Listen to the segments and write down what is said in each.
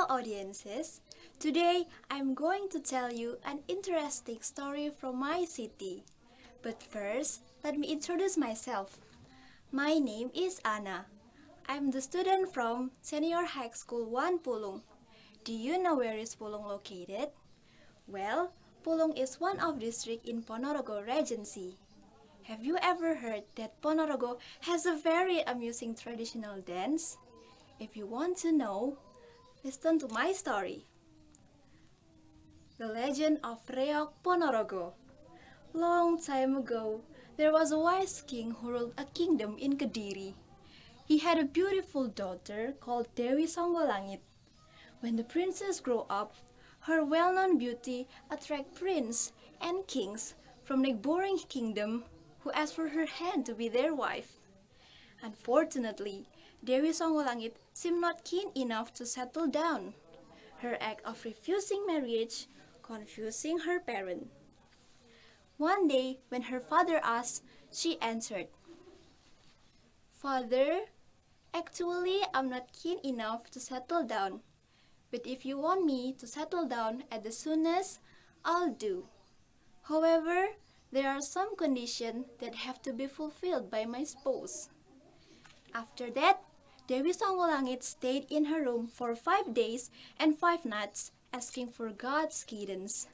Hello audiences, today I'm going to tell you an interesting story from my city. But first, let me introduce myself. My name is Anna. I'm the student from Senior High School 1 Pulung. Do you know where is Pulung located? Well, Pulung is one of district in Ponorogo Regency. Have you ever heard that Ponorogo has a very amusing traditional dance? If you want to know, listen to my story. The Legend of Reog Ponorogo. Long time ago, there was a wise king who ruled a kingdom in Kediri. He had a beautiful daughter called Dewi Songgolangit. When the princess grew up, her well-known beauty attracted princes and kings from neighboring kingdom who asked for her hand to be their wife. Unfortunately, Dewi Songgolangit seemed not keen enough to settle down. Her act of refusing marriage confusing her parents. One day, when her father asked, she answered, "Father, actually I'm not keen enough to settle down. But if you want me to settle down at the soonest, I'll do. However, there are some conditions that have to be fulfilled by my spouse." After that, Dewi Songgolangit stayed in her room for 5 days and 5 nights, asking for God's guidance.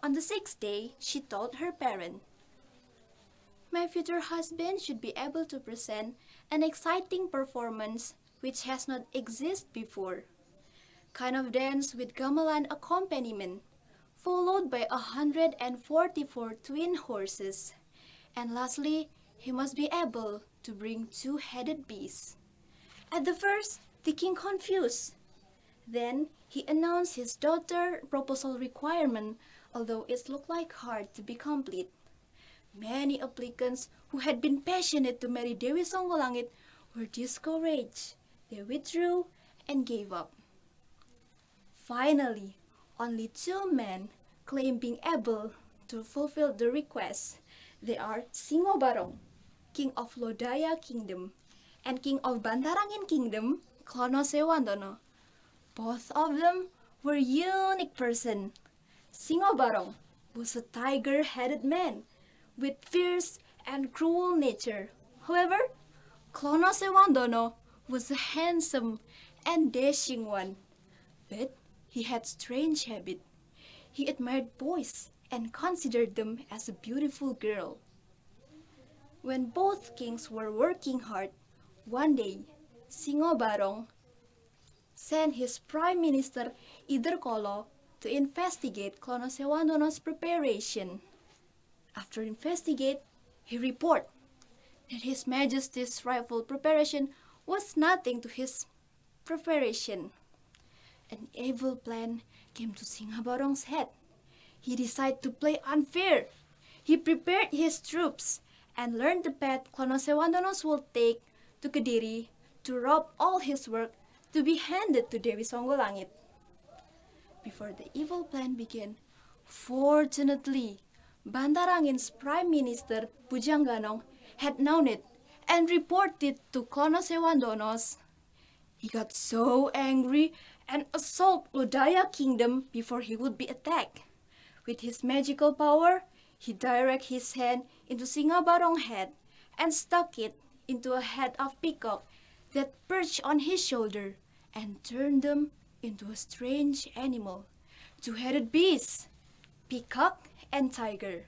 On the 6th day, she told her parents, "My future husband should be able to present an exciting performance which has not existed before. Kind of dance with gamelan accompaniment, followed by 144 twin horses. And lastly, he must be able to bring 2-headed beasts." At the first, the king confused. Then he announced his daughter's proposal requirement, although it looked like hard to be complete. Many applicants who had been passionate to marry Dewi Songgolangit were discouraged. They withdrew and gave up. Finally, only 2 men claimed being able to fulfill the request. They are Singobarong, king of Lodaya Kingdom, and king of Bantarangin Kingdom, Klono Sewandono. Both of them were unique persons. Singobarong was a tiger-headed man with fierce and cruel nature. However, Klono Sewandono was a handsome and dashing one. But he had strange habit. He admired boys and considered them as a beautiful girl. When both kings were working hard, one day, Singobarong sent his Prime Minister Iderkolo to investigate Klono Sewandono's preparation. After investigate, he reported that His Majesty's rifle preparation was nothing to his preparation. An evil plan came to Singobarong's head. He decided to play unfair. He prepared his troops and learned the path Klono Sewandono would take to Kediri to rob all his work to be handed to Dewi Songgolangit. Before the evil plan began, fortunately, Bantarangin's Prime Minister Bujangganong had known it and reported to Klono Sewandono. He got so angry and assaulted Lodaya Kingdom before he would be attacked. With his magical power, he directed his hand into Singobarong's head and stuck it into a head of peacock that perched on his shoulder and turned them into a strange animal, 2-headed beasts, peacock and tiger.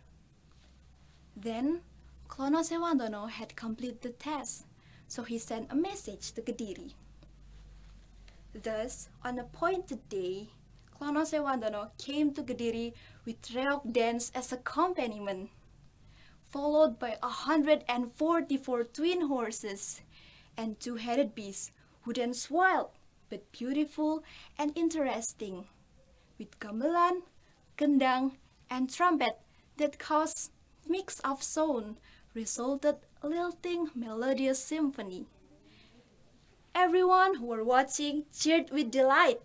Then, Klono Sewandono had completed the task, so he sent a message to Kediri. Thus, on an appointed day, Klono Sewandono came to Kediri with reog dance as accompaniment, followed by 144 twin horses and 2-headed beasts who danced wild but beautiful and interesting, with gamelan, kendang, and trumpet that caused mix of sound resulted a lilting melodious symphony. Everyone who were watching cheered with delight.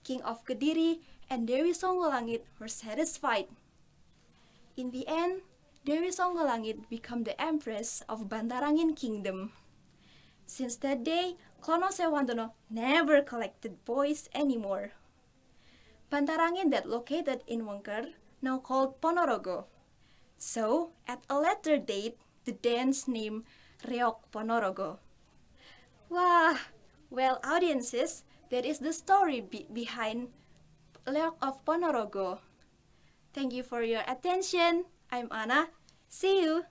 King of Kediri and Dewi Songgolangit were satisfied. In the end, Dewi Songgolangit became the Empress of Bantarangin Kingdom. Since that day, Klono Sewandono never collected boys anymore. Bantarangin that located in Wengker, now called Ponorogo. So, at a later date, the dance named Reog Ponorogo. Wah, well audiences, that is the story behind Reog of Ponorogo. Thank you for your attention. I'm Anna. See you.